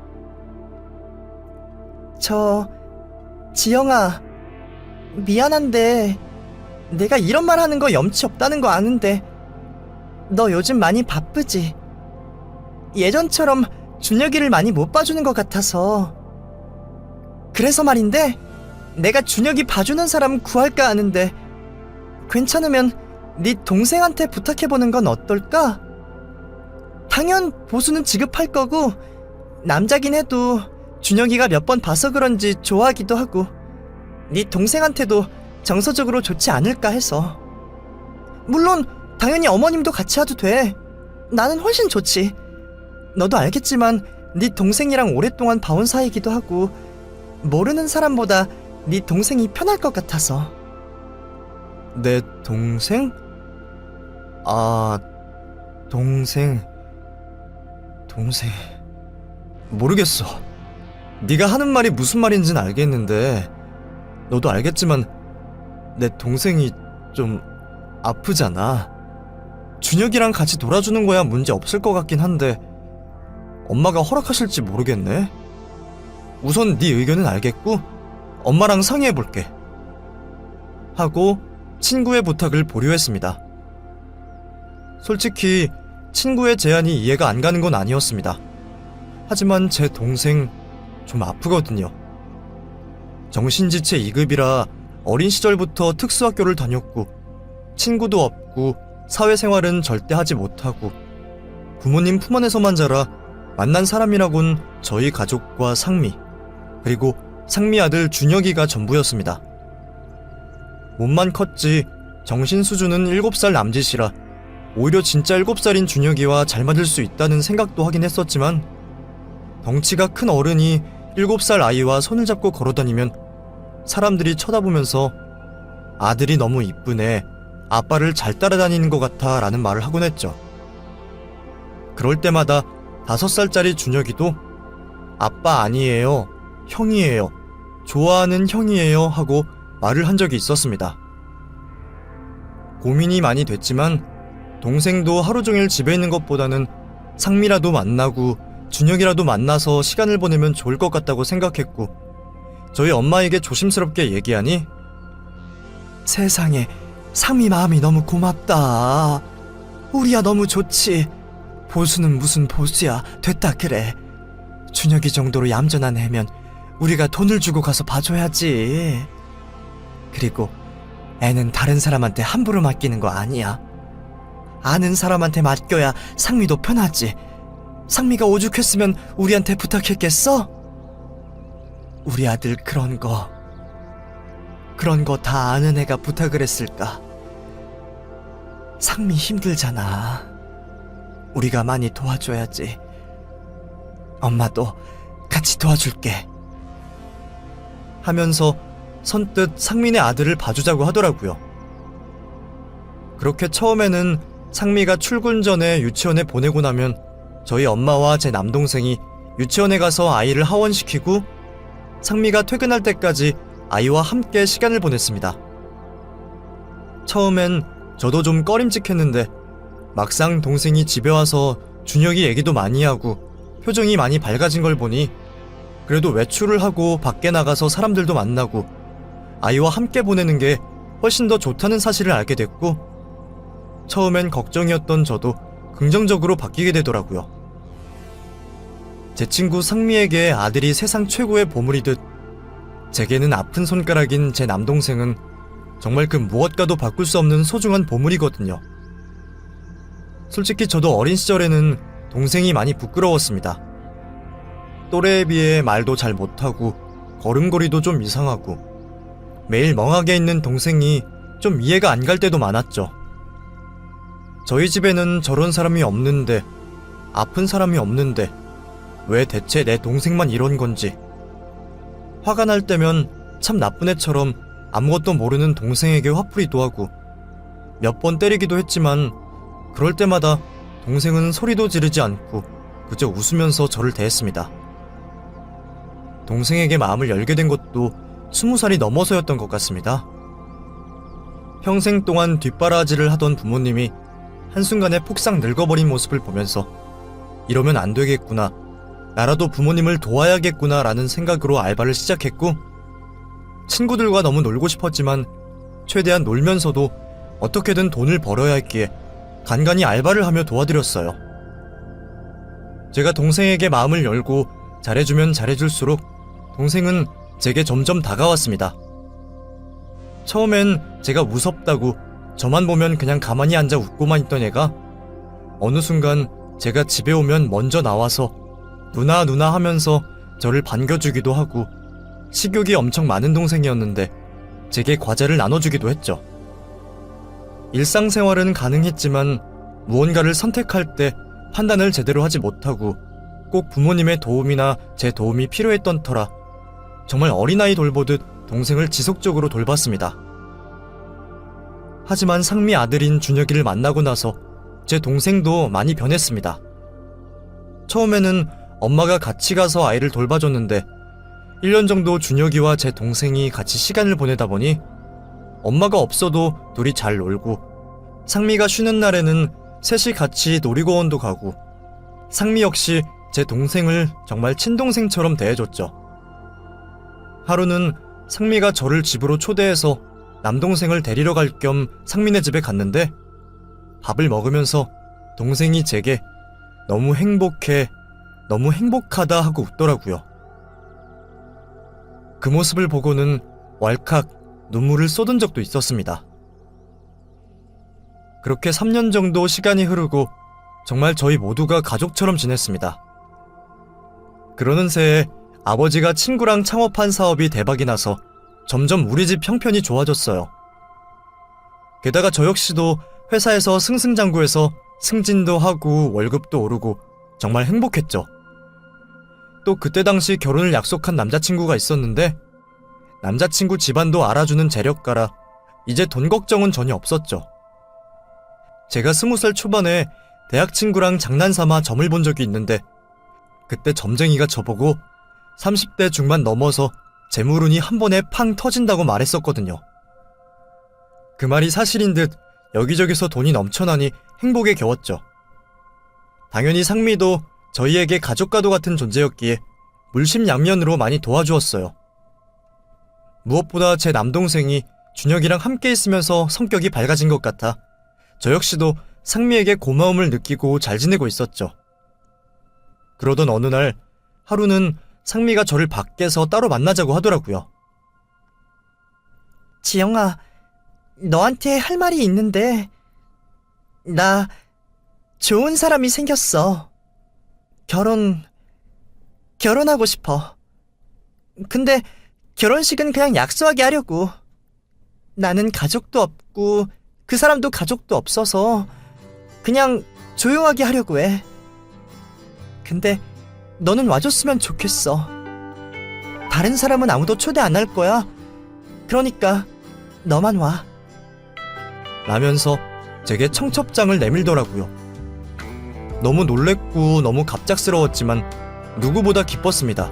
지영아, 미안한데 내가 이런 말 하는 거 염치 없다는 거 아는데 너 요즘 많이 바쁘지? 예전처럼 준혁이를 많이 못 봐주는 것 같아서. 그래서 말인데 내가 준혁이 봐주는 사람 구할까 하는데 괜찮으면 네 동생한테 부탁해보는 건 어떨까? 당연 보수는 지급할 거고 남자긴 해도 준혁이가 몇 번 봐서 그런지 좋아하기도 하고 네 동생한테도 정서적으로 좋지 않을까 해서. 물론 당연히 어머님도 같이 와도 돼. 나는 훨씬 좋지. 너도 알겠지만 네 동생이랑 오랫동안 봐온 사이이기도 하고 모르는 사람보다 네 동생이 편할 것 같아서. 내 동생? 아, 동생... 모르겠어. 네가 하는 말이 무슨 말인지는 알겠는데 너도 알겠지만 내 동생이 좀 아프잖아. 준혁이랑 같이 놀아주는 거야 문제 없을 것 같긴 한데 엄마가 허락하실지 모르겠네. 우선 네 의견은 알겠고 엄마랑 상의해볼게 하고 친구의 부탁을 보류했습니다. 솔직히 친구의 제안이 이해가 안 가는 건 아니었습니다. 하지만 제 동생 좀 아프거든요. 정신지체 2급이라 어린 시절부터 특수학교를 다녔고 친구도 없고 사회생활은 절대 하지 못하고 부모님 품 안에서만 자라 만난 사람이라곤 저희 가족과 상미, 그리고 상미 아들 준혁이가 전부였습니다. 몸만 컸지 정신 수준은 7살 남짓이라 오히려 진짜 7살인 준혁이와 잘 맞을 수 있다는 생각도 하긴 했었지만 덩치가 큰 어른이 7살 아이와 손을 잡고 걸어다니면 사람들이 쳐다보면서 아들이 너무 이쁘네, 아빠를 잘 따라다니는 것 같아 라는 말을 하곤 했죠. 그럴 때마다 5살짜리 준혁이도 아빠 아니에요, 형이에요, 좋아하는 형이에요 하고 말을 한 적이 있었습니다. 고민이 많이 됐지만 동생도 하루 종일 집에 있는 것보다는 상미라도 만나고 준혁이라도 만나서 시간을 보내면 좋을 것 같다고 생각했고 저희 엄마에게 조심스럽게 얘기하니 세상에, 상미 마음이 너무 고맙다. 우리야 너무 좋지. 보수는 무슨 보수야. 됐다 그래. 준혁이 정도로 얌전한 애면 우리가 돈을 주고 가서 봐줘야지. 그리고 애는 다른 사람한테 함부로 맡기는 거 아니야. 아는 사람한테 맡겨야 상미도 편하지. 상미가 오죽했으면 우리한테 부탁했겠어? 우리 아들 그런 거 다 아는 애가 부탁을 했을까? 상미 힘들잖아. 우리가 많이 도와줘야지. 엄마도 같이 도와줄게 하면서 선뜻 상민의 아들을 봐주자고 하더라고요. 그렇게 처음에는 상미가 출근 전에 유치원에 보내고 나면 저희 엄마와 제 남동생이 유치원에 가서 아이를 하원시키고 상미가 퇴근할 때까지 아이와 함께 시간을 보냈습니다. 처음엔 저도 좀 꺼림칙했는데 막상 동생이 집에 와서 준혁이 얘기도 많이 하고 표정이 많이 밝아진 걸 보니 그래도 외출을 하고 밖에 나가서 사람들도 만나고 아이와 함께 보내는 게 훨씬 더 좋다는 사실을 알게 됐고 처음엔 걱정이었던 저도 긍정적으로 바뀌게 되더라고요. 제 친구 상미에게 아들이 세상 최고의 보물이듯 제게는 아픈 손가락인 제 남동생은 정말 그 무엇과도 바꿀 수 없는 소중한 보물이거든요. 솔직히 저도 어린 시절에는 동생이 많이 부끄러웠습니다. 또래에 비해 말도 잘 못하고 걸음걸이도 좀 이상하고 매일 멍하게 있는 동생이 좀 이해가 안 갈 때도 많았죠. 저희 집에는 저런 사람이 없는데, 아픈 사람이 없는데 왜 대체 내 동생만 이런 건지. 화가 날 때면 참 나쁜 애처럼 아무것도 모르는 동생에게 화풀이도 하고 몇 번 때리기도 했지만 그럴 때마다 동생은 소리도 지르지 않고 그저 웃으면서 저를 대했습니다. 동생에게 마음을 열게 된 것도 20살이 넘어서였던 것 같습니다. 평생 동안 뒷바라지를 하던 부모님이 한순간에 폭삭 늙어버린 모습을 보면서 이러면 안 되겠구나, 나라도 부모님을 도와야겠구나 라는 생각으로 알바를 시작했고 친구들과 너무 놀고 싶었지만 최대한 놀면서도 어떻게든 돈을 벌어야 했기에 간간히 알바를 하며 도와드렸어요. 제가 동생에게 마음을 열고 잘해주면 잘해줄수록 동생은 제게 점점 다가왔습니다. 처음엔 제가 무섭다고 저만 보면 그냥 가만히 앉아 웃고만 있던 애가 어느 순간 제가 집에 오면 먼저 나와서 누나 하면서 저를 반겨주기도 하고 식욕이 엄청 많은 동생이었는데 제게 과자를 나눠주기도 했죠. 일상생활은 가능했지만 무언가를 선택할 때 판단을 제대로 하지 못하고 꼭 부모님의 도움이나 제 도움이 필요했던 터라 정말 어린아이 돌보듯 동생을 지속적으로 돌봤습니다. 하지만 상미 아들인 준혁이를 만나고 나서 제 동생도 많이 변했습니다. 처음에는 엄마가 같이 가서 아이를 돌봐줬는데 1년 정도 준혁이와 제 동생이 같이 시간을 보내다 보니 엄마가 없어도 둘이 잘 놀고 상미가 쉬는 날에는 셋이 같이 놀이공원도 가고 상미 역시 제 동생을 정말 친동생처럼 대해줬죠. 하루는 상미가 저를 집으로 초대해서 남동생을 데리러 갈 겸 상미네 집에 갔는데 밥을 먹으면서 동생이 제게 너무 행복해, 너무 행복하다 하고 웃더라고요. 그 모습을 보고는 왈칵 눈물을 쏟은 적도 있었습니다. 그렇게 3년 정도 시간이 흐르고 정말 저희 모두가 가족처럼 지냈습니다. 그러는 새에 아버지가 친구랑 창업한 사업이 대박이 나서 점점 우리 집 형편이 좋아졌어요. 게다가 저 역시도 회사에서 승승장구해서 승진도 하고 월급도 오르고 정말 행복했죠. 또 그때 당시 결혼을 약속한 남자친구가 있었는데 남자친구 집안도 알아주는 재력가라 이제 돈 걱정은 전혀 없었죠. 제가 20살 초반에 대학 친구랑 장난삼아 점을 본 적이 있는데 그때 점쟁이가 저보고 30대 중반 넘어서 재물운이 한 번에 팡 터진다고 말했었거든요. 그 말이 사실인 듯 여기저기서 돈이 넘쳐나니 행복에 겨웠죠. 당연히 상미도 저희에게 가족과도 같은 존재였기에 물심양면으로 많이 도와주었어요. 무엇보다 제 남동생이 준혁이랑 함께 있으면서 성격이 밝아진 것 같아 저 역시도 상미에게 고마움을 느끼고 잘 지내고 있었죠. 그러던 어느 날 하루는 상미가 저를 밖에서 따로 만나자고 하더라고요. 지영아, 너한테 할 말이 있는데 나 좋은 사람이 생겼어. 결혼하고 싶어. 근데 결혼식은 그냥 약소하게 하려고. 나는 가족도 없고 그 사람도 가족도 없어서 그냥 조용하게 하려고 해. 근데 너는 와줬으면 좋겠어. 다른 사람은 아무도 초대 안 할 거야. 그러니까 너만 와. 라면서 제게 청첩장을 내밀더라고요. 너무 놀랬고 너무 갑작스러웠지만 누구보다 기뻤습니다.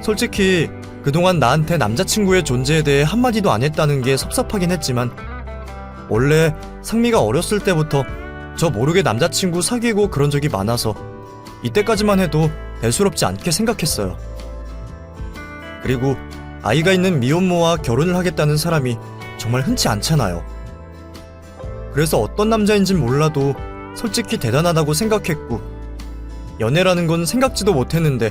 솔직히 그동안 나한테 남자친구의 존재에 대해 한마디도 안 했다는 게 섭섭하긴 했지만 원래 상미가 어렸을 때부터 저 모르게 남자친구 사귀고 그런 적이 많아서 이때까지만 해도 대수롭지 않게 생각했어요. 그리고 아이가 있는 미혼모와 결혼을 하겠다는 사람이 정말 흔치 않잖아요. 그래서 어떤 남자인진 몰라도 솔직히 대단하다고 생각했고 연애라는 건 생각지도 못했는데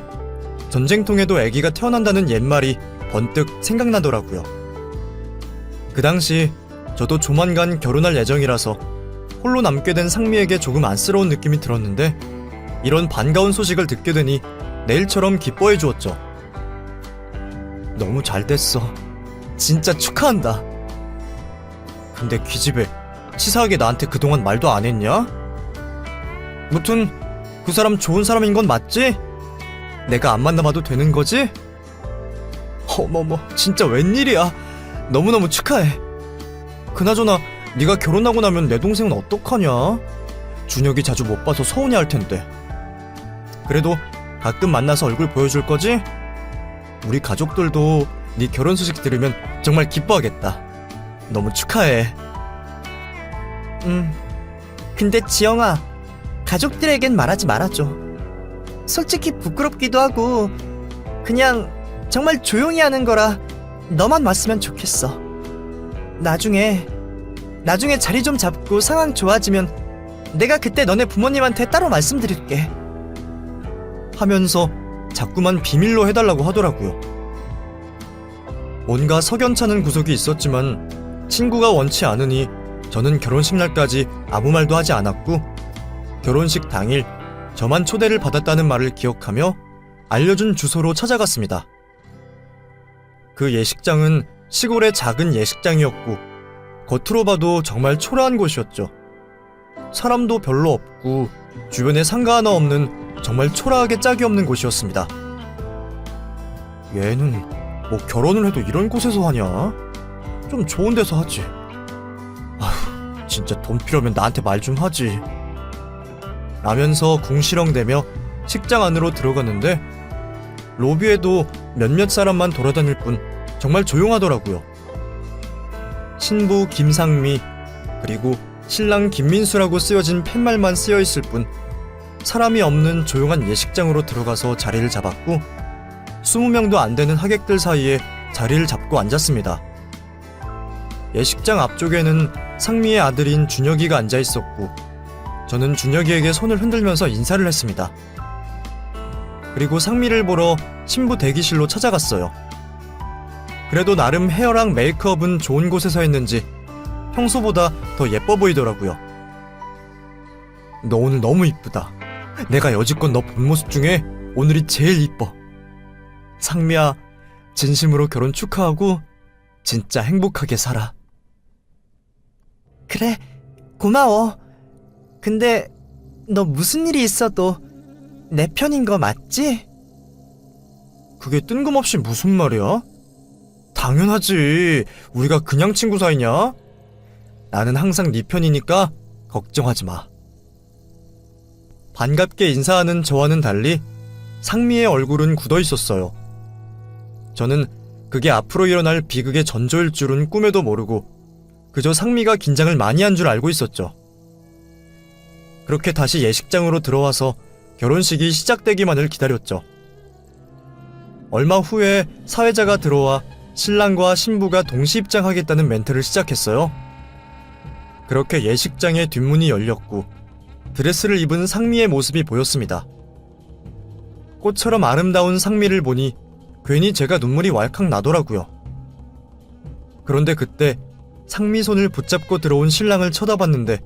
전쟁통에도 아기가 태어난다는 옛말이 번뜩 생각나더라고요. 그 당시 저도 조만간 결혼할 예정이라서 홀로 남게 된 상미에게 조금 안쓰러운 느낌이 들었는데 이런 반가운 소식을 듣게 되니 내일처럼 기뻐해 주었죠. 너무 잘 됐어. 진짜 축하한다. 근데 기집애 치사하게 나한테 그동안 말도 안 했냐? 무튼 그 사람 좋은 사람인 건 맞지? 내가 안 만나봐도 되는 거지? 어머머 진짜 웬일이야. 너무너무 축하해. 그나저나 네가 결혼하고 나면 내 동생은 어떡하냐? 준혁이 자주 못 봐서 서운해할 텐데. 그래도 가끔 만나서 얼굴 보여줄 거지? 우리 가족들도 네 결혼 소식 들으면 정말 기뻐하겠다. 너무 축하해. 근데 지영아, 가족들에겐 말하지 말아줘. 솔직히 부끄럽기도 하고 그냥 정말 조용히 하는 거라 너만 왔으면 좋겠어. 나중에 자리 좀 잡고 상황 좋아지면 내가 그때 너네 부모님한테 따로 말씀드릴게. 하면서 자꾸만 비밀로 해달라고 하더라고요. 뭔가 석연찮은 구석이 있었지만 친구가 원치 않으니 저는 결혼식 날까지 아무 말도 하지 않았고 결혼식 당일 저만 초대를 받았다는 말을 기억하며 알려준 주소로 찾아갔습니다. 그 예식장은 시골의 작은 예식장이었고 겉으로 봐도 정말 초라한 곳이었죠. 사람도 별로 없고 주변에 상가 하나 없는 정말 초라하게 짝이 없는 곳이었습니다. 얘는 뭐 결혼을 해도 이런 곳에서 하냐? 좀 좋은 데서 하지. 아휴, 진짜 돈 필요하면 나한테 말 좀 하지. 라면서 궁시렁대며 식장 안으로 들어갔는데 로비에도 몇몇 사람만 돌아다닐 뿐 정말 조용하더라고요. 신부 김상미 그리고 신랑 김민수라고 쓰여진 팻말만 쓰여있을 뿐 사람이 없는 조용한 예식장으로 들어가서 자리를 잡았고 20명도 안 되는 하객들 사이에 자리를 잡고 앉았습니다. 예식장 앞쪽에는 상미의 아들인 준혁이가 앉아있었고 저는 준혁이에게 손을 흔들면서 인사를 했습니다. 그리고 상미를 보러 신부 대기실로 찾아갔어요. 그래도 나름 헤어랑 메이크업은 좋은 곳에서 했는지 평소보다 더 예뻐 보이더라고요. 너 오늘 너무 이쁘다. 내가 여지껏 너 본 모습 중에 오늘이 제일 이뻐. 상미야, 진심으로 결혼 축하하고 진짜 행복하게 살아. 그래, 고마워. 근데 너 무슨 일이 있어도 내 편인 거 맞지? 그게 뜬금없이 무슨 말이야? 당연하지. 우리가 그냥 친구 사이냐? 나는 항상 네 편이니까 걱정하지 마. 반갑게 인사하는 저와는 달리 상미의 얼굴은 굳어 있었어요. 저는 그게 앞으로 일어날 비극의 전조일 줄은 꿈에도 모르고 그저 상미가 긴장을 많이 한 줄 알고 있었죠. 그렇게 다시 예식장으로 들어와서 결혼식이 시작되기만을 기다렸죠. 얼마 후에 사회자가 들어와 신랑과 신부가 동시 입장하겠다는 멘트를 시작했어요. 그렇게 예식장의 뒷문이 열렸고 드레스를 입은 상미의 모습이 보였습니다. 꽃처럼 아름다운 상미를 보니 괜히 제가 눈물이 왈칵 나더라고요. 그런데 그때 상미 손을 붙잡고 들어온 신랑을 쳐다봤는데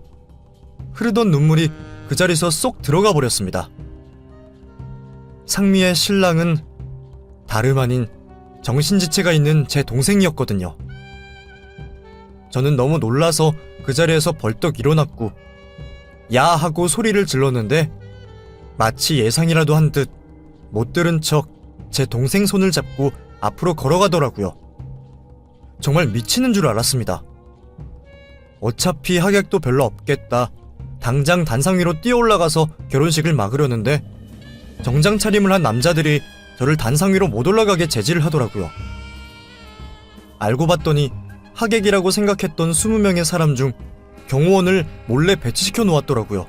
흐르던 눈물이 그 자리에서 쏙 들어가 버렸습니다. 상미의 신랑은 다름 아닌 정신지체가 있는 제 동생이었거든요. 저는 너무 놀라서 그 자리에서 벌떡 일어났고 야 하고 소리를 질렀는데 마치 예상이라도 한 듯 못 들은 척 제 동생 손을 잡고 앞으로 걸어가더라고요. 정말 미치는 줄 알았습니다. 어차피 하객도 별로 없겠다. 당장 단상 위로 뛰어 올라가서 결혼식을 막으려는데 정장 차림을 한 남자들이 저를 단상 위로 못 올라가게 제지를 하더라고요. 알고 봤더니 하객이라고 생각했던 20명의 사람 중 경호원을 몰래 배치시켜 놓았더라고요.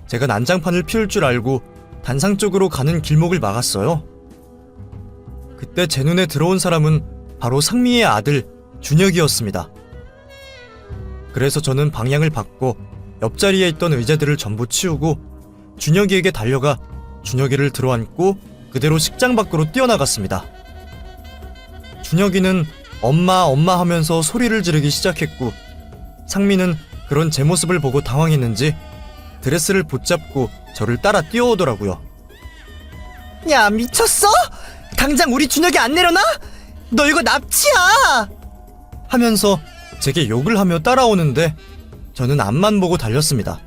제가 난장판을 피울 줄 알고 단상 쪽으로 가는 길목을 막았어요. 그때 제 눈에 들어온 사람은 바로 상미의 아들 준혁이었습니다. 그래서 저는 방향을 바꿔 옆자리에 있던 의자들을 전부 치우고 준혁이에게 달려가 준혁이를 들어안고 그대로 식장 밖으로 뛰어나갔습니다. 준혁이는 엄마 엄마 하면서 소리를 지르기 시작했고 상미는 그런 제 모습을 보고 당황했는지 드레스를 붙잡고 저를 따라 뛰어오더라고요. 야, 미쳤어? 당장 우리 준혁이 안 내려놔? 너 이거 납치야! 하면서 제게 욕을 하며 따라오는데 저는 앞만 보고 달렸습니다.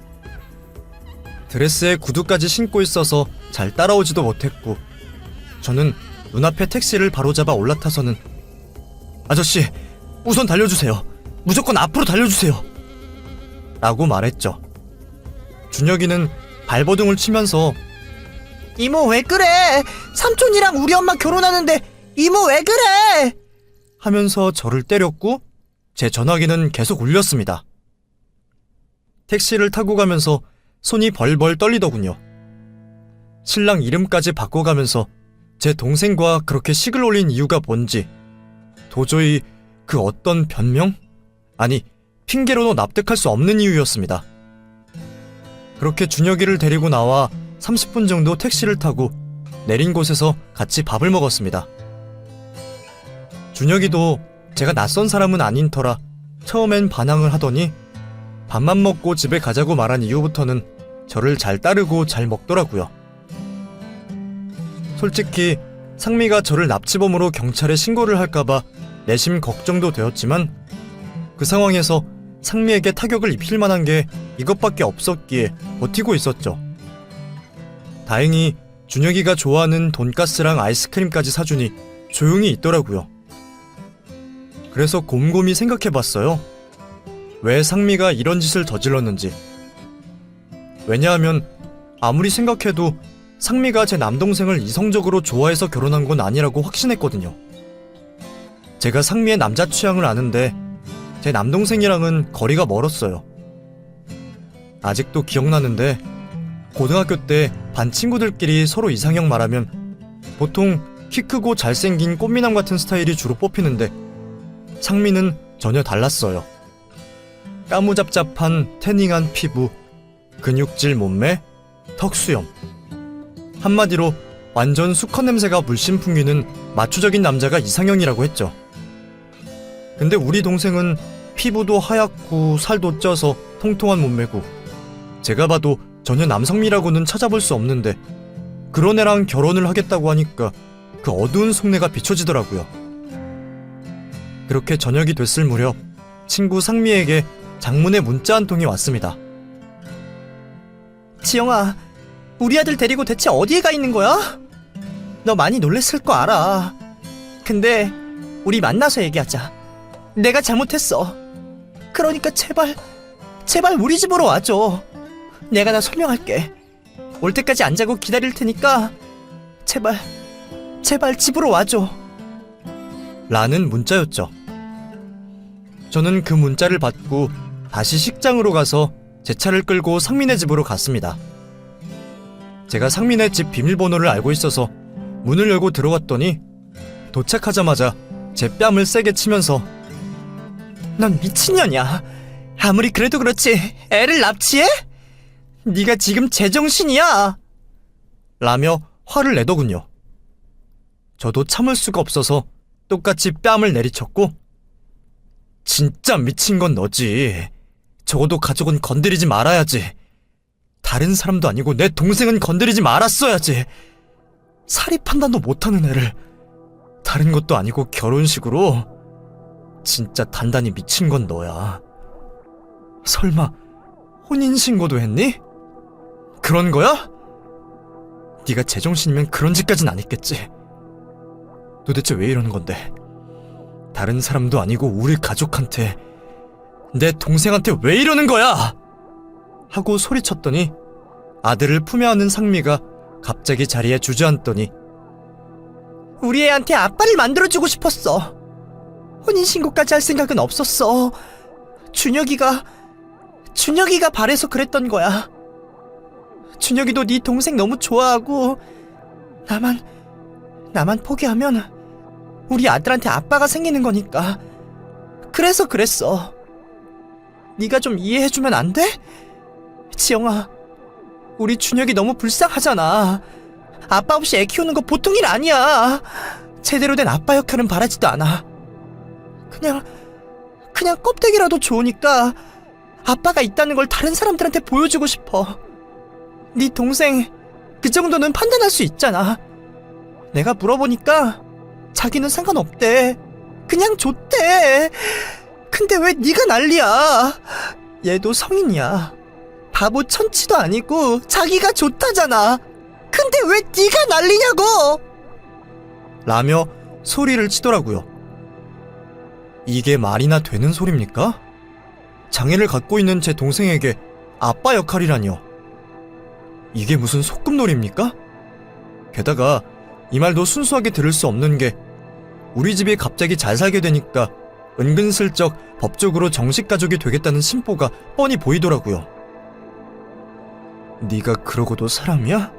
드레스에 구두까지 신고 있어서 잘 따라오지도 못했고 저는 눈앞에 택시를 바로잡아 올라타서는 아저씨, 우선 달려주세요. 무조건 앞으로 달려주세요. 라고 말했죠. 준혁이는 발버둥을 치면서 이모 왜 그래? 삼촌이랑 우리 엄마 결혼하는데 이모 왜 그래? 하면서 저를 때렸고 제 전화기는 계속 울렸습니다. 택시를 타고 가면서 손이 벌벌 떨리더군요. 신랑 이름까지 바꿔가면서 제 동생과 그렇게 식을 올린 이유가 뭔지 도저히 그 어떤 변명? 아니, 핑계로도 납득할 수 없는 이유였습니다. 그렇게 준혁이를 데리고 나와 30분 정도 택시를 타고 내린 곳에서 같이 밥을 먹었습니다. 준혁이도 제가 낯선 사람은 아닌 터라 처음엔 반항을 하더니 밥만 먹고 집에 가자고 말한 이후부터는 저를 잘 따르고 잘 먹더라고요. 솔직히 상미가 저를 납치범으로 경찰에 신고를 할까봐 내심 걱정도 되었지만 그 상황에서 상미에게 타격을 입힐 만한 게 이것밖에 없었기에 버티고 있었죠. 다행히 준혁이가 좋아하는 돈가스랑 아이스크림까지 사주니 조용히 있더라고요. 그래서 곰곰이 생각해봤어요. 왜 상미가 이런 짓을 저질렀는지. 왜냐하면 아무리 생각해도 상미가 제 남동생을 이성적으로 좋아해서 결혼한 건 아니라고 확신했거든요. 제가 상미의 남자 취향을 아는데 제 남동생이랑은 거리가 멀었어요. 아직도 기억나는데 고등학교 때 반 친구들끼리 서로 이상형 말하면 보통 키 크고 잘생긴 꽃미남 같은 스타일이 주로 뽑히는데 상미는 전혀 달랐어요. 까무잡잡한 태닝한 피부, 근육질 몸매, 턱수염. 한마디로 완전 수컷 냄새가 물씬 풍기는 마초적인 남자가 이상형이라고 했죠. 근데 우리 동생은 피부도 하얗고 살도 쪄서 통통한 몸매고 제가 봐도 전혀 남성미라고는 찾아볼 수 없는데 그런 애랑 결혼을 하겠다고 하니까 그 어두운 속내가 비춰지더라고요. 그렇게 저녁이 됐을 무렵 친구 상미에게 장문의 문자 한 통이 왔습니다. 지영아, 우리 아들 데리고 대체 어디에 가 있는 거야? 너 많이 놀랬을 거 알아. 근데 우리 만나서 얘기하자. 내가 잘못했어. 그러니까 제발 우리 집으로 와줘. 내가 다 설명할게. 올 때까지 안 자고 기다릴 테니까 제발 집으로 와줘. 라는 문자였죠. 저는 그 문자를 받고 다시 식장으로 가서 제 차를 끌고 상민의 집으로 갔습니다. 제가 상민의 집 비밀번호를 알고 있어서 문을 열고 들어갔더니 도착하자마자 제 뺨을 세게 치면서 넌 미친년이야. 아무리 그래도 그렇지 애를 납치해? 네가 지금 제정신이야. 라며 화를 내더군요. 저도 참을 수가 없어서 똑같이 뺨을 내리쳤고 진짜 미친 건 너지. 적어도 가족은 건드리지 말아야지. 다른 사람도 아니고 내 동생은 건드리지 말았어야지. 사리 판단도 못하는 애를 다른 것도 아니고 결혼식으로. 진짜 단단히 미친 건 너야. 설마 혼인신고도 했니? 그런 거야? 네가 제정신이면 그런 짓까진 안 했겠지. 도대체 왜 이러는 건데? 다른 사람도 아니고 우리 가족한테, 내 동생한테 왜 이러는 거야? 하고 소리쳤더니 아들을 품에 안은 상미가 갑자기 자리에 주저앉더니 우리 애한테 아빠를 만들어주고 싶었어. 혼인신고까지 할 생각은 없었어. 준혁이가 바래서 그랬던 거야. 준혁이도 네 동생 너무 좋아하고 나만 포기하면 우리 아들한테 아빠가 생기는 거니까. 그래서 그랬어. 네가 좀 이해해주면 안 돼? 지영아, 우리 준혁이 너무 불쌍하잖아. 아빠 없이 애 키우는 거 보통 일 아니야. 제대로 된 아빠 역할은 바라지도 않아. 그냥 껍데기라도 좋으니까 아빠가 있다는 걸 다른 사람들한테 보여주고 싶어. 네 동생 그 정도는 판단할 수 있잖아. 내가 물어보니까 자기는 상관없대. 그냥 좋대. 근데 왜 네가 난리야? 얘도 성인이야. 바보 천치도 아니고 자기가 좋다잖아. 근데 왜 네가 난리냐고! 라며 소리를 치더라고요. 이게 말이나 되는 소립니까? 장애를 갖고 있는 제 동생에게 아빠 역할이라뇨. 이게 무슨 소꿉놀이입니까? 게다가 이 말도 순수하게 들을 수 없는 게 우리 집이 갑자기 잘 살게 되니까 은근슬쩍 법적으로 정식 가족이 되겠다는 심보가 뻔히 보이더라고요. 네가 그러고도 사람이야?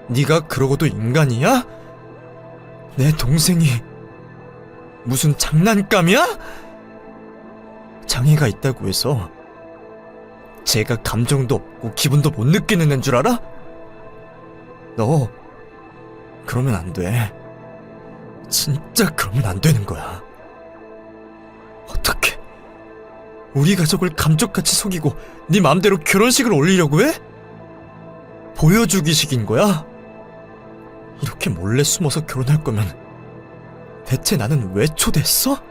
네가 그러고도 인간이야? 내 동생이 무슨 장난감이야? 장애가 있다고 해서 제가 감정도 없고 기분도 못 느끼는 애인 줄 알아? 너 그러면 안 돼. 진짜 그러면 안 되는 거야. 어떻게 우리 가족을 감쪽같이 속이고 네 맘대로 결혼식을 올리려고 해? 보여주기식인 거야? 이렇게 몰래 숨어서 결혼할 거면 대체 나는 왜 초대했어?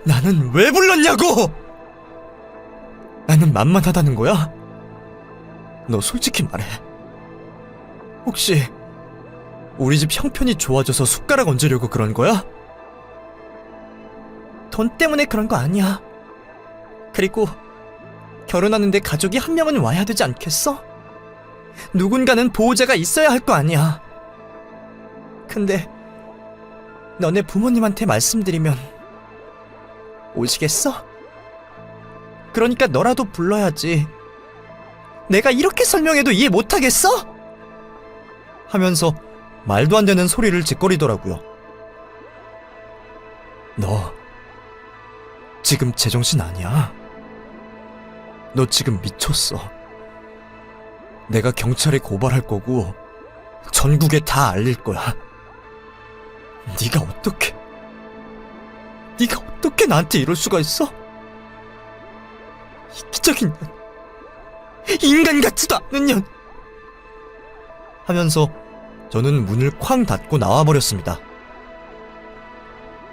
나는 왜 불렀냐고! 나는 만만하다는 거야? 너 솔직히 말해. 혹시 우리 집 형편이 좋아져서 숟가락 얹으려고 그런 거야? 돈 때문에 그런 거 아니야. 그리고 결혼하는데 가족이 한 명은 와야 되지 않겠어? 누군가는 보호자가 있어야 할 거 아니야. 근데 너네 부모님한테 말씀드리면 오시겠어? 그러니까 너라도 불러야지. 내가 이렇게 설명해도 이해 못하겠어? 하면서 말도 안 되는 소리를 짓거리더라고요. 너 지금 제정신 아니야? 너 지금 미쳤어. 내가 경찰에 고발할 거고 전국에 다 알릴 거야. 네가 어떻게 나한테 이럴 수가 있어? 이기적인 년, 인간 같지도 않은 년. 하면서 저는 문을 쾅 닫고 나와버렸습니다.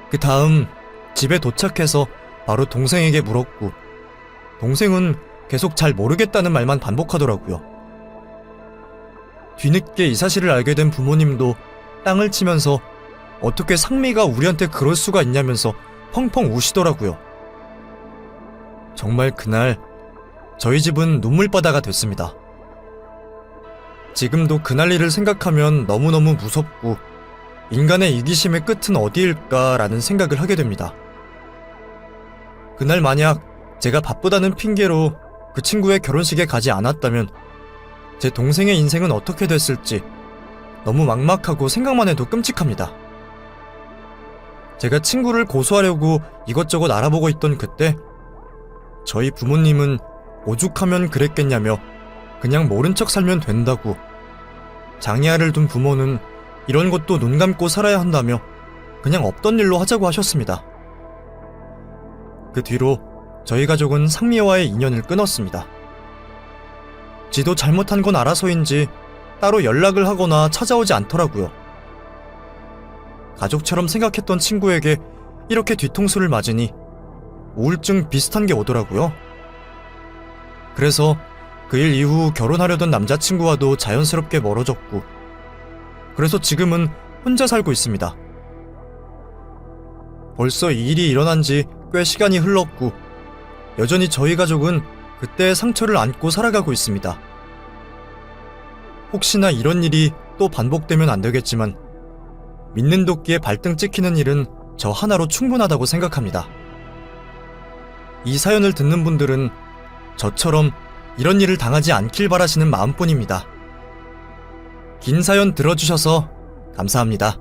그 다음 집에 도착해서 바로 동생에게 물었고, 동생은 계속 잘 모르겠다는 말만 반복하더라고요. 뒤늦게 이 사실을 알게 된 부모님도 땅을 치면서 어떻게 상미가 우리한테 그럴 수가 있냐면서 펑펑 우시더라고요. 정말 그날 저희 집은 눈물바다가 됐습니다. 지금도 그날 일을 생각하면 너무너무 무섭고 인간의 이기심의 끝은 어디일까라는 생각을 하게 됩니다. 그날 만약 제가 바쁘다는 핑계로 그 친구의 결혼식에 가지 않았다면 제 동생의 인생은 어떻게 됐을지 너무 막막하고 생각만 해도 끔찍합니다. 제가 친구를 고소하려고 이것저것 알아보고 있던 그때 저희 부모님은 오죽하면 그랬겠냐며 그냥 모른 척 살면 된다고, 장애아를 둔 부모는 이런 것도 눈 감고 살아야 한다며 그냥 없던 일로 하자고 하셨습니다. 그 뒤로 저희 가족은 상미와의 인연을 끊었습니다. 지도 잘못한 건 알아서인지 따로 연락을 하거나 찾아오지 않더라고요. 가족처럼 생각했던 친구에게 이렇게 뒤통수를 맞으니 우울증 비슷한 게 오더라고요. 그래서 그 일 이후 결혼하려던 남자친구와도 자연스럽게 멀어졌고, 그래서 지금은 혼자 살고 있습니다. 벌써 이 일이 일어난 지 꽤 시간이 흘렀고 여전히 저희 가족은 그때의 상처를 안고 살아가고 있습니다. 혹시나 이런 일이 또 반복되면 안 되겠지만 믿는 도끼에 발등 찍히는 일은 저 하나로 충분하다고 생각합니다. 이 사연을 듣는 분들은 저처럼 이런 일을 당하지 않길 바라시는 마음뿐입니다. 긴 사연 들어주셔서 감사합니다.